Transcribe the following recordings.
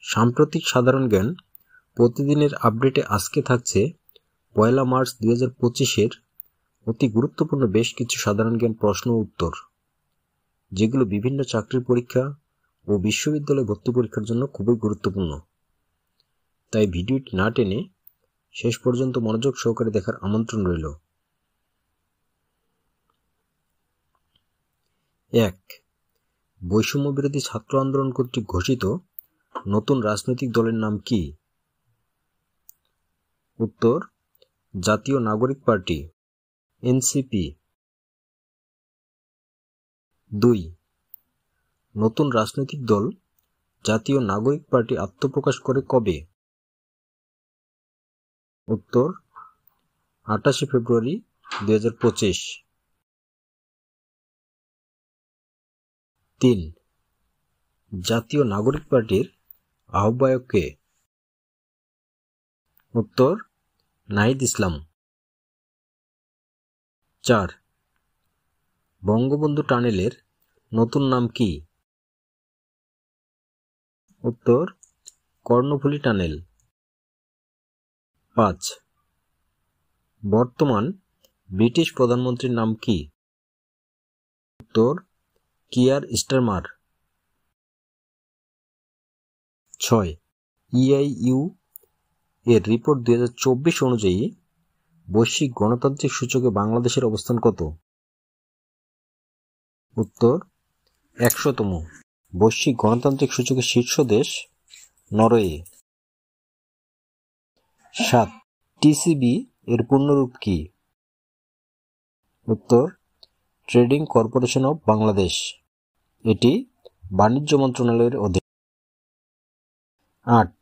সাম্প্রতিক সাধারণ জ্ঞান প্রতিদিনের আপডেটে আজকে থাকছে 1 মার্চ 2025-এর অতি গুরুত্বপূর্ণ বেশ কিছু সাধারণ জ্ঞান প্রশ্ন ও উত্তর, যেগুলো বিভিন্ন চাকরির পরীক্ষা ও বিশ্ববিদ্যালয় ভর্তি পরীক্ষার জন্য খুবই গুরুত্বপূর্ণ। তাই ভিডিওটি না টেনে শেষ পর্যন্ত মনোযোগ সহকারে দেখার আমন্ত্রণ রইল। 1. বৈষম্য বিরোধী ছাত্র আন্দোলন কর্তৃক ঘোষিত নতুন রাজনৈতিক দলের নাম কি? উত্তর: জাতীয় নাগরিক পার্টি, এনসিপি। 2. নতুন রাজনৈতিক দল জাতীয় নাগরিক পার্টি আত্মপ্রকাশ করে কবে? উত্তর: 28 ফেব্রুয়ারি 2025। 3. জাতীয় নাগরিক পার্টির আহ্বায়ক কে? উত্তর: নাহিদ ইসলাম। 4. বঙ্গবন্ধু টানেলের নতুন নাম কি? উত্তর: কর্ণফুলী টানেল। 5. বর্তমান ব্রিটিশ প্রধানমন্ত্রীর নাম কি? উত্তর: কিয়ার স্টারমার। 6. EIU এর রিপোর্ট 2024 অনুযায়ী বৈশ্বিক গণতান্ত্রিক সূচকে বাংলাদেশের অবস্থান কত? উত্তর: 100তম। বৈশ্বিক গণতান্ত্রিক সূচকে শীর্ষ দেশ নরওয়ে। 7. TCB এর পূর্ণরূপ কি? উত্তর: ট্রেডিং কর্পোরেশন অফ বাংলাদেশ। এটি বাণিজ্য মন্ত্রণালয়ের অধীন। 8.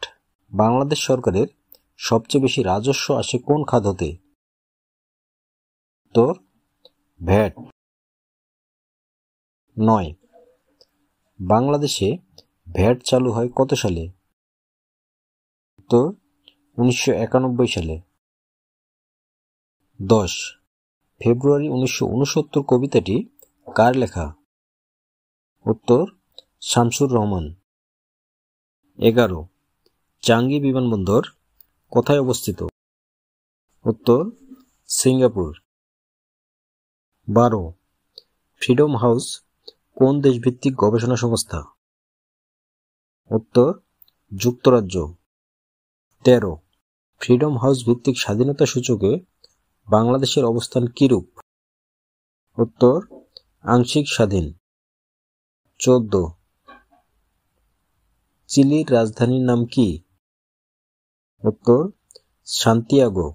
বাংলাদেশ সরকারের সবচেয়ে বেশি রাজস্ব আসে কোন খাত হতে? উত্তর: ভ্যাট। 9. বাংলাদেশে ভ্যাট চালু হয় কত সালে? উত্তর: 1991 সালে। 10. ফেব্রুয়ারি 1969 কবিতাটি কার লেখা? উত্তর: শামসুর রহমান। 11. চাঙ্গি বিমানবন্দর কোথায় অবস্থিত? উত্তর: সিঙ্গাপুর। 12. ফ্রিডম হাউস কোন দেশভিত্তিক গবেষণা সংস্থা? উত্তর: যুক্তরাজ্য। 13. ফ্রিডম হাউস ভিত্তিক স্বাধীনতা সূচকে বাংলাদেশের অবস্থান কিরূপ? উত্তর: আংশিক স্বাধীন। 14. চিলির রাজধানীর নাম কি? উত্তর: সান্তিয়াগো।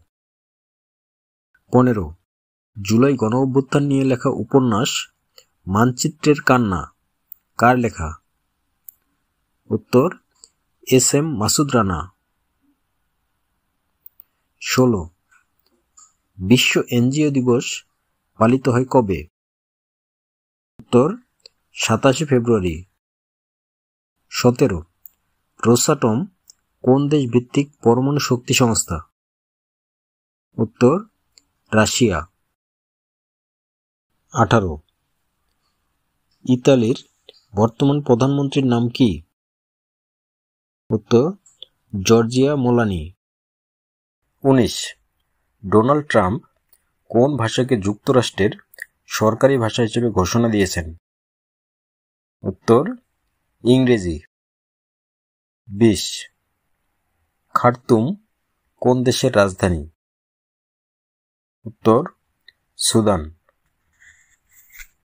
15. জুলাই গণঅভ্যুত্থান নিয়ে লেখা উপন্যাস মানচিত্রের কান্না কার লেখা? উত্তর: SM মাসুদ রানা। 16. বিশ্ব এনজিও দিবস পালিত হয় কবে? উত্তর: 27 ফেব্রুয়ারি। 17. রোসাটম কোন দেশ ভিত্তিক পরমাণু শক্তি সংস্থা? উত্তর: রাশিয়া। 18. ইতালির বর্তমান প্রধানমন্ত্রীর নাম কি? উত্তর: জর্জিয়া মেলোনি। 19. ডোনাল্ড ট্রাম্প কোন ভাষাকে যুক্তরাষ্ট্রের সরকারি ভাষা হিসেবে ঘোষণা দিয়েছেন? উত্তর: ইংরেজি। 20. খার্তুম কোন দেশের রাজধানী? উত্তর: সুদান।